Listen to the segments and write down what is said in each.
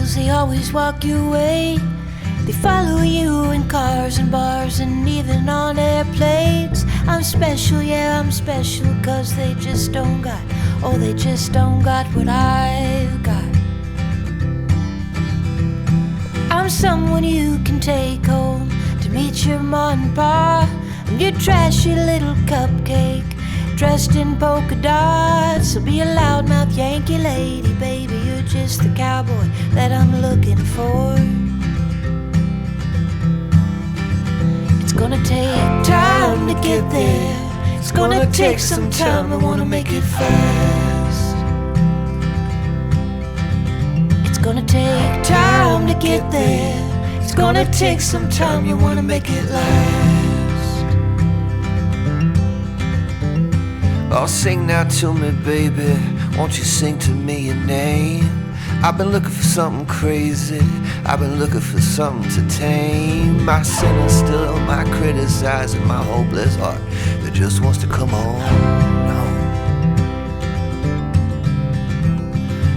girls, they always walk your way. They follow you in cars and bars and even on airplanes. I'm special, yeah, I'm special, 'cause they just don't got, oh, they just don't got what I've got. I'm someone you can take home to meet your mom and pa. I'm your trashy little cupcake dressed in polka dots. So be a loudmouth Yankee lady, baby, you're just the cowboy that I'm looking for. It's gonna take time to get there. It's gonna take some time, I wanna make it fast. It's gonna take time to get there. It's gonna take some time, you wanna make it last. Oh, sing now to me, baby. Won't you sing to me your name? I've been looking for something crazy. I've been looking for something to tame my sinner still, my criticizing, my hopeless heart that just wants to come on.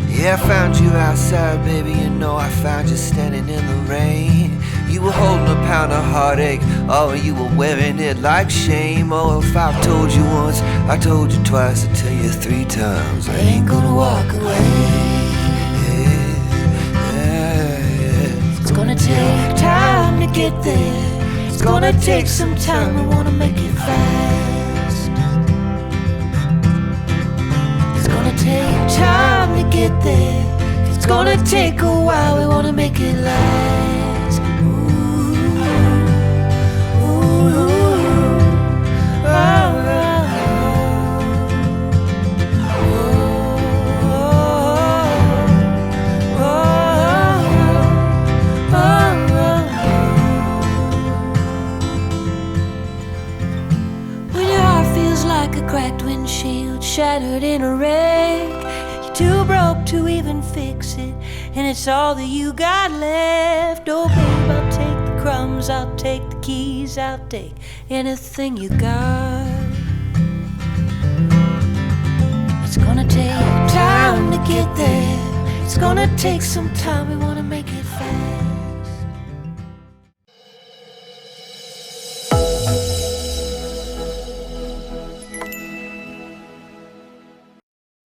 Yeah, I found you outside, baby, you know I found you standing in the rain. You were holding a pound of heartache, oh, you were wearing it like shame. Oh, if I've told you once, I told you twice, I tell you 3 times, I ain't gonna walk away. It's gonna take time to get there. It's gonna take some time, I wanna make it fast. It's gonna take time to get there. It's gonna take a while, we wanna make it last. Like a cracked windshield, shattered in a wreck. You're too broke to even fix it, and it's all that you got left. Oh babe, I'll take the crumbs, I'll take the keys, I'll take anything you got. It's gonna take time to get there. It's gonna take some time, we wanna make it fast.